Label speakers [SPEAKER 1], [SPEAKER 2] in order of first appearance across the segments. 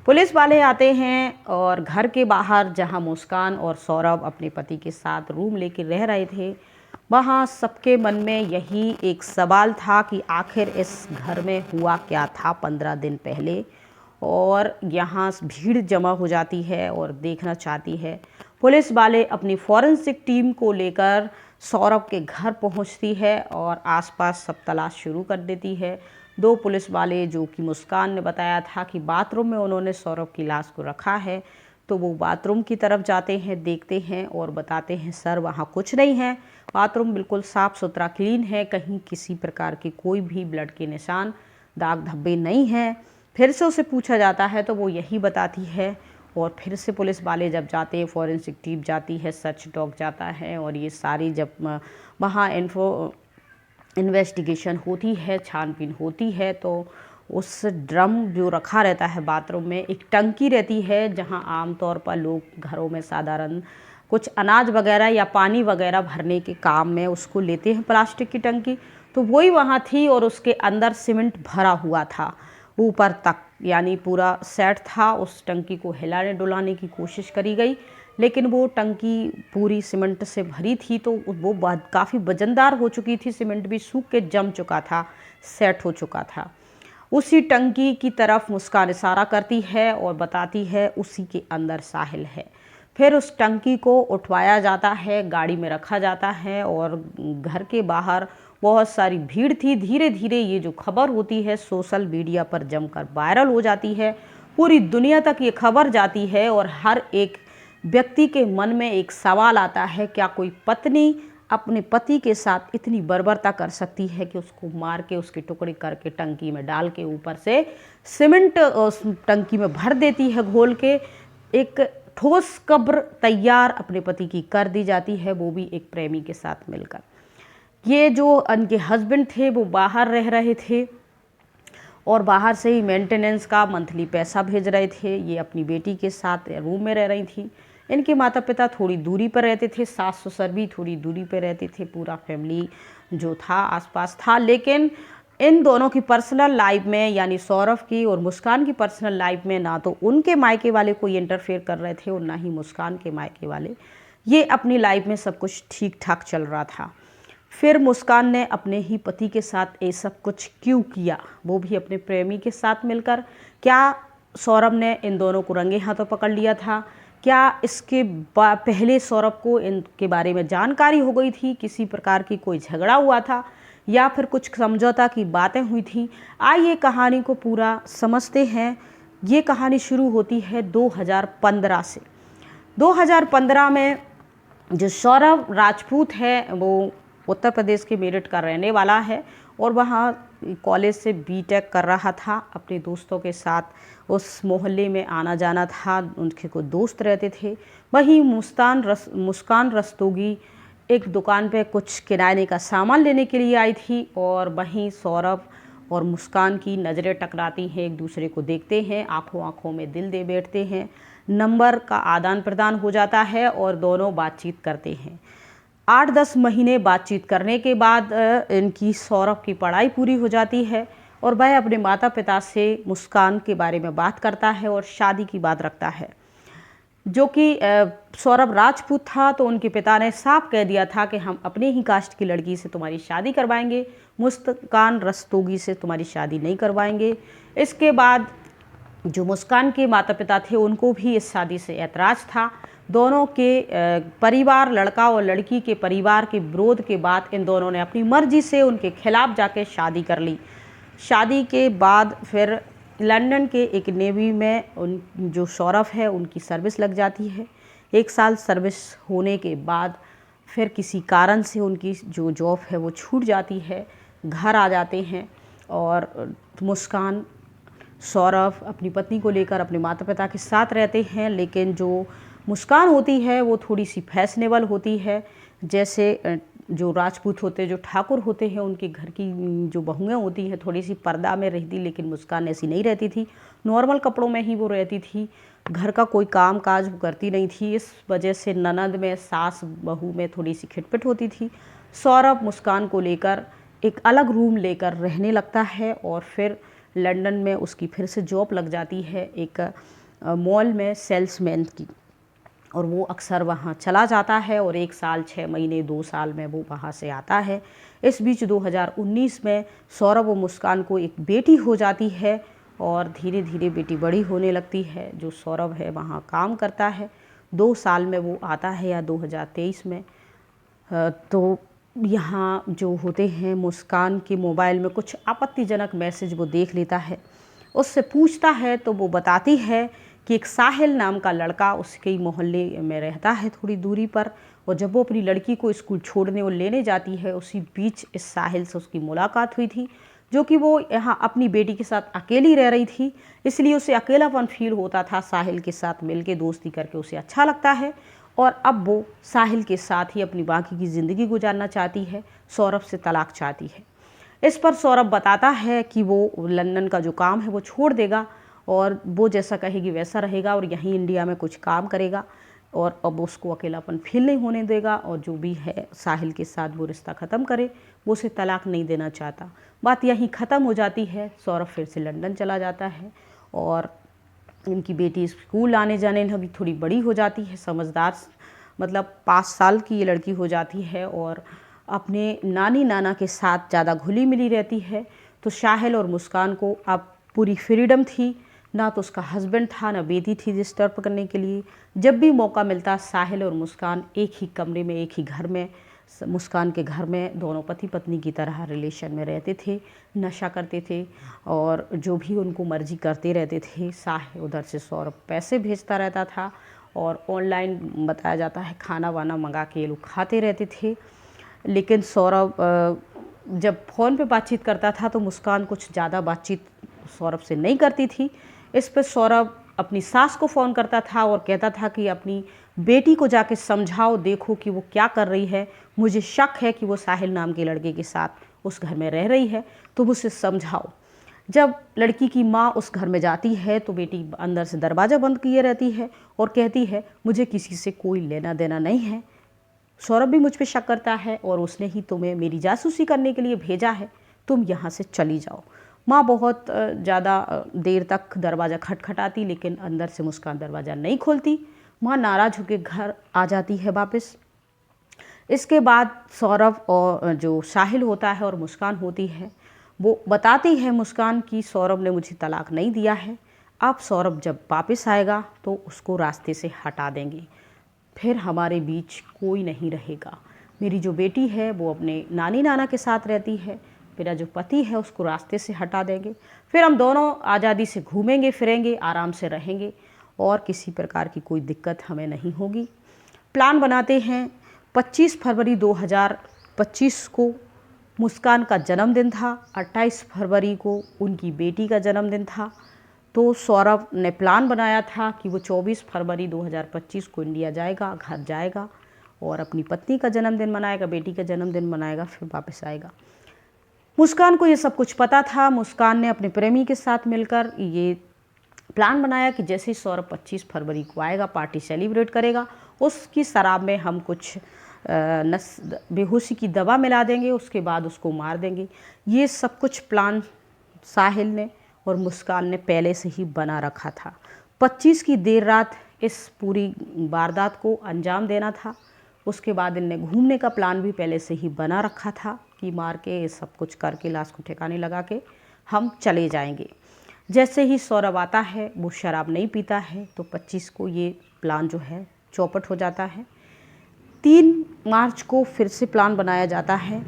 [SPEAKER 1] Police वाले आते हैं और घर के बाहर जहां मुस्कान और सौरभ अपने पति के साथ रूम लेकर रह रहे थे, वहां सबके मन में यही एक सवाल था कि आखिर इस घर में हुआ क्या था 15 दिन पहले। और यहाँ भीड़ जमा हो जाती है और देखना चाहती है। पुलिस वाले अपनी फॉरेंसिक टीम को लेकर सौरभ के घर पहुंचती है और आसपास सब तलाश शुरू कर देती है। 2 पुलिस वाले, जो कि मुस्कान ने बताया था कि बाथरूम में उन्होंने सौरभ की लाश को रखा है, तो वो बाथरूम की तरफ जाते हैं, देखते हैं और बताते हैं सर वहाँ कुछ नहीं है, बाथरूम बिल्कुल साफ़ सुथरा क्लीन है, कहीं किसी प्रकार के कोई भी ब्लड के निशान, दाग धब्बे नहीं हैं। फिर से उसे पूछा जाता है तो वो यही बताती है। और फिर से पुलिस वाले जब जाते हैं, फॉरेंसिक टीम जाती है, सर्च डॉग जाता है और ये सारी जब वहाँ इन्वेस्टिगेशन होती है, छानबीन होती है, तो उस ड्रम जो रखा रहता है बाथरूम में, एक टंकी रहती है जहां आमतौर पर लोग घरों में साधारण कुछ अनाज वगैरह या पानी वगैरह भरने के काम में उसको लेते हैं, प्लास्टिक की टंकी, तो वही वहां थी और उसके अंदर सीमेंट भरा हुआ था ऊपर तक, यानी पूरा सेट था। उस टंकी को हिलाने डुलाने की कोशिश करी गई, लेकिन वो टंकी पूरी सीमेंट से भरी थी, तो वो काफ़ी वजनदार हो चुकी थी, सीमेंट भी सूख के जम चुका था, सेट हो चुका था। उसी टंकी की तरफ मुस्कान इशारा करती है और बताती है उसी के अंदर साहिल है। फिर उस टंकी को उठवाया जाता है, गाड़ी में रखा जाता है और घर के बाहर बहुत सारी भीड़ थी। धीरे धीरे ये जो खबर होती है सोशल मीडिया पर जमकर वायरल हो जाती है, पूरी दुनिया तक ये खबर जाती है और हर एक व्यक्ति के मन में एक सवाल आता है, क्या कोई पत्नी अपने पति के साथ इतनी बर्बरता कर सकती है कि उसको मार के उसके टुकड़े करके टंकी में डाल के ऊपर से सीमेंट उस टंकी में भर देती है घोल के। एक ठोस कब्र तैयार अपने पति की कर दी जाती है, वो भी एक प्रेमी के साथ मिलकर। ये जो उनके हस्बैंड थे वो बाहर रह रहे थे और बाहर से ही मेंटेनेंस का मंथली पैसा भेज रहे थे। ये अपनी बेटी के साथ रूम में रह रही थी। इनके माता पिता थोड़ी दूरी पर रहते थे, सास ससुर भी थोड़ी दूरी पर रहते थे, पूरा फैमिली जो था आसपास था। लेकिन इन दोनों की पर्सनल लाइफ में, यानी सौरभ की और मुस्कान की पर्सनल लाइफ में, ना तो उनके मायके वाले कोई इंटरफेयर कर रहे थे और ना ही मुस्कान के मायके वाले। ये अपनी लाइफ में सब कुछ ठीक ठाक चल रहा था। फिर मुस्कान ने अपने ही पति के साथ ये सब कुछ क्यों किया, वो भी अपने प्रेमी के साथ मिलकर? क्या सौरभ ने इन दोनों को रंगे हाथों पकड़ लिया था? क्या इसके पहले सौरभ को इनके बारे में जानकारी हो गई थी, किसी प्रकार की कोई झगड़ा हुआ था या फिर कुछ समझौता की बातें हुई थी? आइए कहानी को पूरा समझते हैं। ये कहानी शुरू होती है 2015 से। 2015 में जो सौरभ राजपूत है वो उत्तर प्रदेश के मेरठ का रहने वाला है और वहाँ कॉलेज से बीटेक कर रहा था। अपने दोस्तों के साथ उस मोहल्ले में आना जाना था, उनके को दोस्त रहते थे। वहीं मुस्कान रस्तोगी एक दुकान पे कुछ किराने का सामान लेने के लिए आई थी और वहीं सौरभ और मुस्कान की नज़रें टकराती हैं, एक दूसरे को देखते हैं, आंखों आंखों में दिल दे बैठते हैं, नंबर का आदान प्रदान हो जाता है और दोनों बातचीत करते हैं। 8-10 महीने बातचीत करने के बाद इनकी सौरभ की पढ़ाई पूरी हो जाती है और वह अपने माता पिता से मुस्कान के बारे में बात करता है और शादी की बात रखता है। जो कि सौरभ राजपूत था, तो उनके पिता ने साफ कह दिया था कि हम अपने ही कास्ट की लड़की से तुम्हारी शादी करवाएंगे, मुस्कान रस्तोगी से तुम्हारी शादी नहीं करवाएंगे। इसके बाद जो मुस्कान के माता पिता थे उनको भी इस शादी से ऐतराज़ था। दोनों के परिवार, लड़का और लड़की के परिवार के विरोध के बाद इन दोनों ने अपनी मर्जी से उनके खिलाफ जाके शादी कर ली। शादी के बाद फिर लंदन के एक नेवी में जो सौरभ है उनकी सर्विस लग जाती है। 1 साल सर्विस होने के बाद फिर किसी कारण से उनकी जो जॉब है वो छूट जाती है। घर आ जाते हैं और मुस्कान, सौरभ अपनी पत्नी को लेकर अपने माता पिता के साथ रहते हैं। लेकिन जो मुस्कान होती है वो थोड़ी सी फैशनेबल होती है। जैसे जो राजपूत होते, जो ठाकुर होते हैं, उनके घर की जो बहुएं होती हैं थोड़ी सी पर्दा में रहती, लेकिन मुस्कान ऐसी नहीं रहती थी, नॉर्मल कपड़ों में ही वो रहती थी। घर का कोई काम काज करती नहीं थी। इस वजह से ननद में, सास बहू में थोड़ी सी खिटपिट होती थी। सौरभ मुस्कान को लेकर एक अलग रूम लेकर रहने लगता है और फिर लंदन में उसकी फिर से जॉब लग जाती है एक मॉल में सेल्समैन की, और वो अक्सर वहाँ चला जाता है और 1 साल 6 महीने 2 साल में वो वहाँ से आता है। इस बीच 2019 में सौरभ और मुस्कान को एक बेटी हो जाती है और धीरे धीरे बेटी बड़ी होने लगती है। जो सौरभ है वहाँ काम करता है, 2 साल में वो आता है या 2023 में। तो यहाँ जो होते हैं, मुस्कान के मोबाइल में कुछ आपत्तिजनक मैसेज वो देख लेता है, उससे पूछता है तो वो बताती है कि एक साहिल नाम का लड़का उसके ही मोहल्ले में रहता है थोड़ी दूरी पर, और जब वो अपनी लड़की को स्कूल छोड़ने और लेने जाती है उसी बीच इस साहिल से उसकी मुलाकात हुई थी, जो कि वो यहाँ अपनी बेटी के साथ अकेली रह रही थी, इसलिए उसे अकेलापन फील होता था। साहिल के साथ मिलके दोस्ती करके उसे अच्छा लगता है और अब वो साहिल के साथ ही अपनी बाकी की ज़िंदगी गुजारना चाहती है, सौरभ से तलाक चाहती है। इस पर सौरभ बताता है कि वो लंदन का जो काम है वो छोड़ देगा और वो जैसा कहेगी वैसा रहेगा और यहीं इंडिया में कुछ काम करेगा, और अब उसको अकेलापन फील नहीं होने देगा, और जो भी है साहिल के साथ वो रिश्ता ख़त्म करे, वो उसे तलाक नहीं देना चाहता। बात यहीं ख़त्म हो जाती है। सौरभ फिर से लंदन चला जाता है और इनकी बेटी स्कूल आने जाने लगी, थोड़ी बड़ी हो जाती है, समझदार, मतलब 5 साल की ये लड़की हो जाती है और अपने नानी नाना के साथ ज़्यादा घुली मिली रहती है। तो साहिल और मुस्कान को अब पूरी फ्रीडम थी, ना तो उसका हस्बैंड था ना बेटी थी डिस्टर्ब करने के लिए। जब भी मौका मिलता साहिल और मुस्कान एक ही कमरे में, एक ही घर में, मुस्कान के घर में दोनों पति पत्नी की तरह रिलेशन में रहते थे, नशा करते थे और जो भी उनको मर्जी करते रहते थे। साहिल उधर से सौरभ पैसे भेजता रहता था और ऑनलाइन बताया जाता है खाना वाना मंगा के ये लोग खाते रहते थे। लेकिन सौरभ जब फ़ोन पे बातचीत करता था तो मुस्कान कुछ ज़्यादा बातचीत सौरभ से नहीं करती थी। इस पर सौरभ अपनी सास को फ़ोन करता था और कहता था कि अपनी बेटी को जाके समझाओ, देखो कि वो क्या कर रही है, मुझे शक है कि वो साहिल नाम के लड़के के साथ उस घर में रह रही है, तो उसे समझाओ। जब लड़की की माँ उस घर में जाती है तो बेटी अंदर से दरवाज़ा बंद किए रहती है और कहती है मुझे किसी से कोई लेना देना नहीं है, सौरभ भी मुझ पे शक करता है और उसने ही तुम्हें मेरी जासूसी करने के लिए भेजा है, तुम यहाँ से चली जाओ। माँ बहुत ज़्यादा देर तक दरवाज़ा खटखटाती लेकिन अंदर से मुस्कान दरवाज़ा नहीं खोलती। माँ नाराज़ होकर घर आ जाती है वापस। इसके बाद सौरभ और जो साहिल होता है और मुस्कान होती है, वो बताती है मुस्कान कि सौरभ ने मुझे तलाक नहीं दिया है, अब सौरभ जब वापस आएगा तो उसको रास्ते से हटा देंगे, फिर हमारे बीच कोई नहीं रहेगा। मेरी जो बेटी है वो अपने नानी नाना के साथ रहती है, मेरा जो पति है उसको रास्ते से हटा देंगे, फिर हम दोनों आज़ादी से घूमेंगे फिरेंगे, आराम से रहेंगे और किसी प्रकार की कोई दिक्कत हमें नहीं होगी। प्लान बनाते हैं। 25 फरवरी 2025 को मुस्कान का जन्मदिन था, 28 फरवरी को उनकी बेटी का जन्मदिन था। तो सौरभ ने प्लान बनाया था कि वो 24 फरवरी 2025 को इंडिया जाएगा, घर जाएगा और अपनी पत्नी का जन्मदिन मनाएगा, बेटी का जन्मदिन मनाएगा, फिर वापस आएगा। मुस्कान को ये सब कुछ पता था। मुस्कान ने अपने प्रेमी के साथ मिलकर ये प्लान बनाया कि जैसे ही सौरभ 25 फरवरी को आएगा, पार्टी सेलिब्रेट करेगा, उसकी शराब में हम कुछ बेहोशी की दवा मिला देंगे, उसके बाद उसको मार देंगे। ये सब कुछ प्लान साहिल ने और मुस्कान ने पहले से ही बना रखा था। 25 की देर रात इस पूरी वारदात को अंजाम देना था। उसके बाद इनने घूमने का प्लान भी पहले से ही बना रखा था कि मार के सब कुछ करके लाश को ठिकाने लगा के हम चले जाएंगे। जैसे ही सौरभ आता है, वो शराब नहीं पीता है, तो 25 को ये प्लान जो है चौपट हो जाता है। 3 मार्च को फिर से प्लान बनाया जाता है।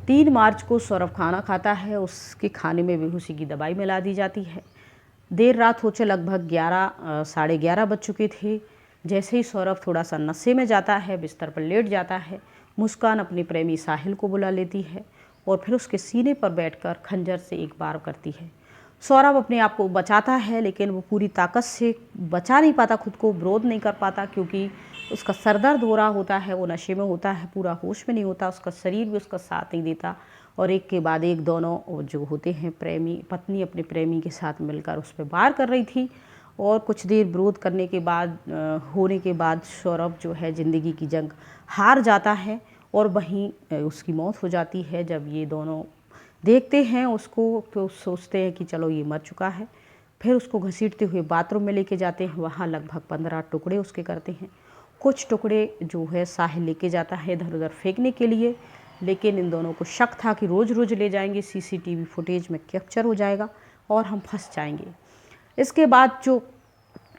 [SPEAKER 1] 3 मार्च को सौरभ खाना खाता है, उसके खाने में बेहोशी की दवाई मिला दी जाती है। देर रात हो चुके, लगभग साढ़े 11 बज चुके थे। जैसे ही सौरभ थोड़ा सा नशे में जाता है, बिस्तर पर लेट जाता है, मुस्कान अपने प्रेमी साहिल को बुला लेती है और फिर उसके सीने पर बैठकर खंजर से एक बार करती है। सौरभ अपने आप को बचाता है लेकिन वो पूरी ताकत से बचा नहीं पाता, खुद को विरोध नहीं कर पाता, क्योंकि उसका सर दर्द हो रहा होता है, वो नशे में होता है, पूरा होश में नहीं होता, उसका शरीर भी उसका साथ नहीं देता। और एक के बाद एक दोनों जो होते हैं प्रेमी पत्नी अपने प्रेमी के साथ मिलकर उस पर वार कर रही थी। और कुछ देर विरोध करने के बाद होने के बाद सौरभ जो है ज़िंदगी की जंग हार जाता है और वहीं उसकी मौत हो जाती है। जब ये दोनों देखते हैं उसको तो सोचते हैं कि चलो ये मर चुका है। फिर उसको घसीटते हुए बाथरूम में लेके जाते हैं, वहाँ लगभग 15 टुकड़े उसके करते हैं। कुछ टुकड़े जो है साहिल लेके जाता है इधर उधर फेंकने के लिए, लेकिन इन दोनों को शक था कि रोज़ रोज़ ले जाएंगे, सीसीटीवी फुटेज में कैप्चर हो जाएगा और हम फंस जाएंगे। इसके बाद जो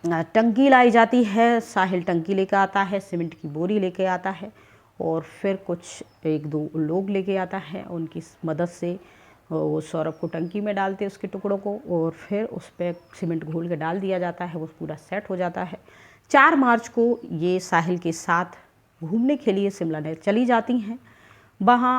[SPEAKER 1] टंकी लाई जाती है, साहिल टंकी लेके आता है, सीमेंट की बोरी लेके आता है और फिर कुछ 1-2 लोग लेके आता है। उनकी मदद से वो सौरभ को टंकी में डालते उसके टुकड़ों को और फिर उस पर सीमेंट घोल के डाल दिया जाता है, वो पूरा सेट हो जाता है। 4 मार्च को ये साहिल के साथ घूमने के लिए शिमला नहर चली जाती हैं। वहाँ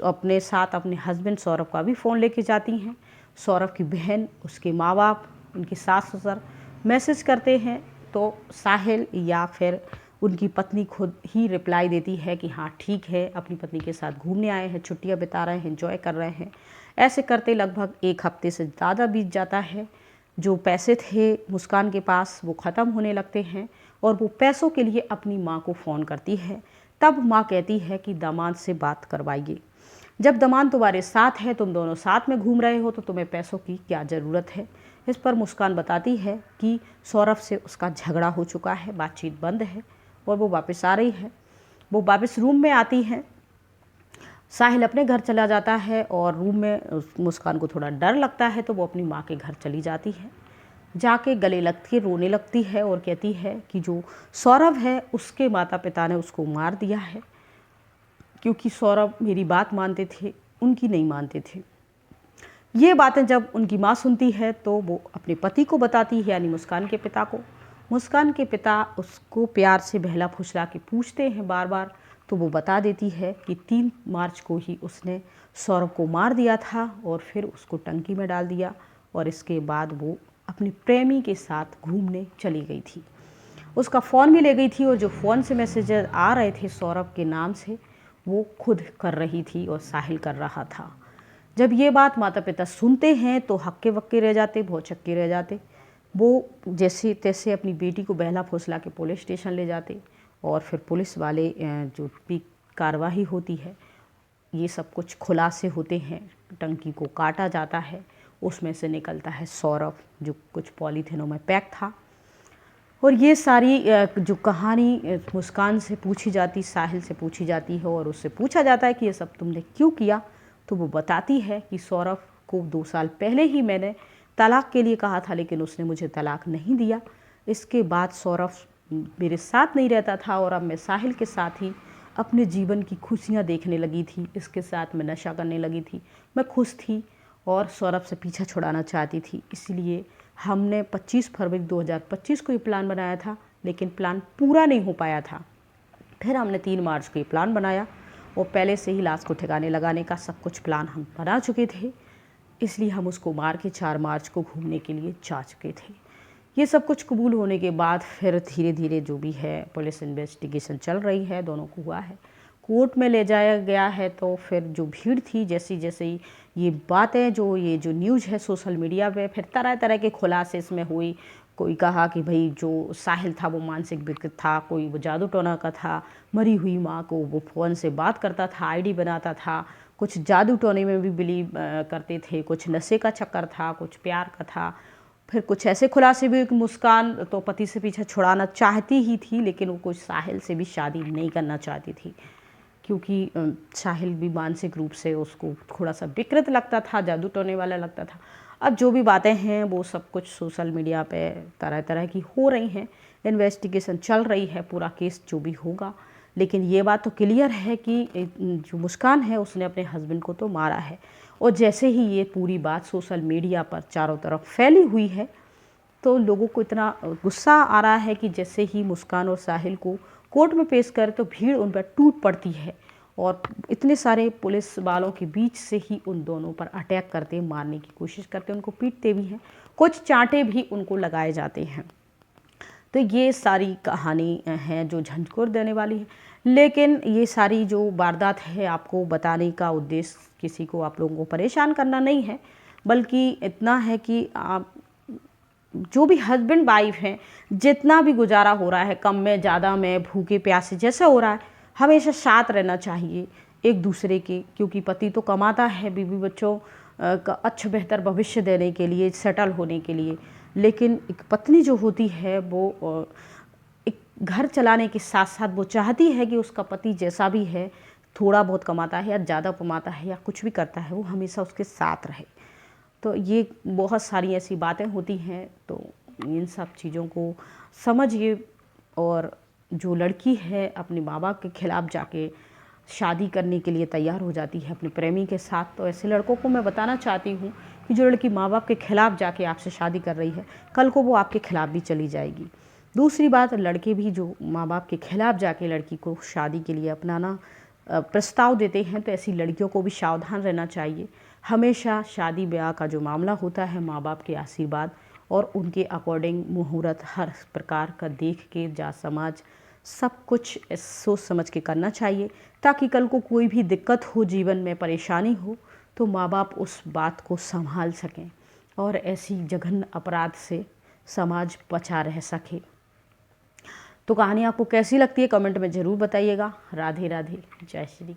[SPEAKER 1] अपने साथ अपने हस्बैंड सौरभ का भी फ़ोन लेके जाती हैं। सौरभ की बहन, उसके माँ बाप, उनके सास ससुर मैसेज करते हैं तो साहिल या फिर उनकी पत्नी खुद ही रिप्लाई देती है कि हाँ ठीक है, अपनी पत्नी के साथ घूमने आए हैं, छुट्टियां बिता रहे हैं, एंजॉय कर रहे हैं। ऐसे करते लगभग 1 हफ्ते से ज़्यादा बीत जाता है। जो पैसे थे मुस्कान के पास वो ख़त्म होने लगते हैं और वो पैसों के लिए अपनी माँ को फ़ोन करती है। तब माँ कहती है कि दामाद से बात करवाइए। जब दामाद तुम्हारे साथ है, तुम दोनों साथ में घूम रहे हो, तो तुम्हें पैसों की क्या ज़रूरत है। इस पर मुस्कान बताती है कि सौरभ से उसका झगड़ा हो चुका है, बातचीत बंद है और वो वापस आ रही है। वो वापस रूम में आती है। साहिल अपने घर चला जाता है और रूम में मुस्कान को थोड़ा डर लगता है तो वो अपनी माँ के घर चली जाती है। जाके गले लग के रोने लगती है और कहती है कि जो सौरभ है उसके माता पिता ने उसको मार दिया है, क्योंकि सौरभ मेरी बात मानते थे, उनकी नहीं मानते थे। ये बातें जब उनकी माँ सुनती है तो वो अपने पति को बताती है, यानी मुस्कान के पिता को। मुस्कान के पिता उसको प्यार से बहला फुसला के पूछते हैं बार बार, तो वो बता देती है कि 3 मार्च को ही उसने सौरभ को मार दिया था और फिर उसको टंकी में डाल दिया और इसके बाद वो अपने प्रेमी के साथ घूमने चली गई थी। उसका फ़ोन भी ले गई थी और जो फ़ोन से मैसेजेस आ रहे थे सौरभ के नाम से, वो खुद कर रही थी और साहिल कर रहा था। जब ये बात माता पिता सुनते हैं तो हक्के बक्के रह जाते, भौचक्के रह जाते। वो जैसे तैसे अपनी बेटी को बहला फुसला के पुलिस स्टेशन ले जाते और फिर पुलिस वाले जो भी कार्रवाई होती है, ये सब कुछ खुलासे होते हैं। टंकी को काटा जाता है, उसमें से निकलता है सौरभ, जो कुछ पॉलीथिनों में पैक था। और ये सारी जो कहानी मुस्कान से पूछी जाती, साहिल से पूछी जाती है और उससे पूछा जाता है कि ये सब तुमने क्यों किया, तो वो बताती है कि सौरभ को 2 साल पहले ही मैंने तलाक के लिए कहा था, लेकिन उसने मुझे तलाक नहीं दिया। इसके बाद सौरभ मेरे साथ नहीं रहता था और अब मैं साहिल के साथ ही अपने जीवन की खुशियाँ देखने लगी थी। इसके साथ मैं नशा करने लगी थी, मैं खुश थी और सौरभ से पीछा छुड़ाना चाहती थी। इसलिए हमने 25 फरवरी 2025 को ये प्लान बनाया था, लेकिन प्लान पूरा नहीं हो पाया था। फिर हमने 3 मार्च को ये प्लान बनाया और पहले से ही लाश को ठिकाने लगाने का सब कुछ प्लान हम बना चुके थे, इसलिए हम उसको मार के 4 मार्च को घूमने के लिए जा चुके थे। ये सब कुछ कबूल होने के बाद फिर धीरे धीरे जो भी है पुलिस इन्वेस्टिगेशन चल रही है, दोनों को हुआ है, कोर्ट में ले जाया गया है। तो फिर जो भीड़ थी, जैसी जैसे ये बातें ये जो न्यूज़ है सोशल मीडिया पे, फिर तरह तरह के खुलासे इसमें हुई। कोई कहा कि भाई जो साहिल था वो मानसिक विकृत था, कोई वो जादू टोना का था, मरी हुई माँ को वो फ़ोन से बात करता था, आईडी बनाता था, कुछ जादू टोने में भी बिलीव करते थे, कुछ नशे का चक्कर था, कुछ प्यार का था। फिर कुछ ऐसे खुलासे भी कि मुस्कान तो पति से पीछा छुड़ाना चाहती ही थी, लेकिन वो कुछ साहिल से भी शादी नहीं करना चाहती थी, क्योंकि साहिल भी मानसिक रूप से उसको थोड़ा सा विकृत लगता था, जादू टोने वाला लगता था। अब जो भी बातें हैं वो सब कुछ सोशल मीडिया पे तरह तरह की हो रही हैं, इन्वेस्टिगेशन चल रही है, पूरा केस जो भी होगा। लेकिन ये बात तो क्लियर है कि जो मुस्कान है उसने अपने हस्बैंड को तो मारा है। और जैसे ही ये पूरी बात सोशल मीडिया पर चारों तरफ फैली हुई है, तो लोगों को इतना गुस्सा आ रहा है कि जैसे ही मुस्कान और साहिल को कोर्ट में पेश करे तो भीड़ उन पर टूट पड़ती है और इतने सारे पुलिस वालों के बीच से ही उन दोनों पर अटैक करते, मारने की कोशिश करते, उनको पीटते भी हैं, कुछ चांटे भी उनको लगाए जाते हैं। तो ये सारी कहानी है जो झंझोर देने वाली है। लेकिन ये सारी जो वारदात है, आपको बताने का उद्देश्य किसी को आप लोगों को परेशान करना नहीं है, बल्कि इतना है कि आप जो भी हस्बैंड वाइफ हैं, जितना भी गुजारा हो रहा है, कम में ज़्यादा में, भूखे प्यासे जैसा हो रहा है, हमेशा साथ रहना चाहिए। एक दूसरे के, क्योंकि पति तो कमाता है बीवी बच्चों का अच्छा बेहतर भविष्य देने के लिए, सेटल होने के लिए, लेकिन एक पत्नी जो होती है वो एक घर चलाने के साथ साथ वो चाहती है कि उसका पति जैसा भी है, थोड़ा बहुत कमाता है या ज़्यादा कमाता है या कुछ भी करता है, वो हमेशा उसके साथ रहे। तो ये बहुत सारी ऐसी बातें होती हैं, तो इन सब चीज़ों को समझिए। और जो लड़की है अपने माँ बाप के खिलाफ जाके शादी करने के लिए तैयार हो जाती है अपने प्रेमी के साथ, तो ऐसे लड़कों को मैं बताना चाहती हूँ कि जो लड़की माँ बाप के खिलाफ जाके आपसे शादी कर रही है, कल को वो आपके खिलाफ भी चली जाएगी। दूसरी बात, लड़के भी जो माँ बाप के खिलाफ जाके लड़की को शादी के लिए अपनाना प्रस्ताव देते हैं, तो ऐसी लड़कियों को भी सावधान रहना चाहिए। हमेशा शादी ब्याह का जो मामला होता है, माँ बाप के आशीर्वाद और उनके अकॉर्डिंग मुहूर्त हर प्रकार का देख के जात समाज सब कुछ सोच समझ के करना चाहिए, ताकि कल को कोई भी दिक्कत हो, जीवन में परेशानी हो, तो माँ बाप उस बात को संभाल सकें और ऐसी जघन्य अपराध से समाज बचा रह सके। तो कहानी आपको कैसी लगती है कमेंट में ज़रूर बताइएगा। राधे राधे, जय श्री।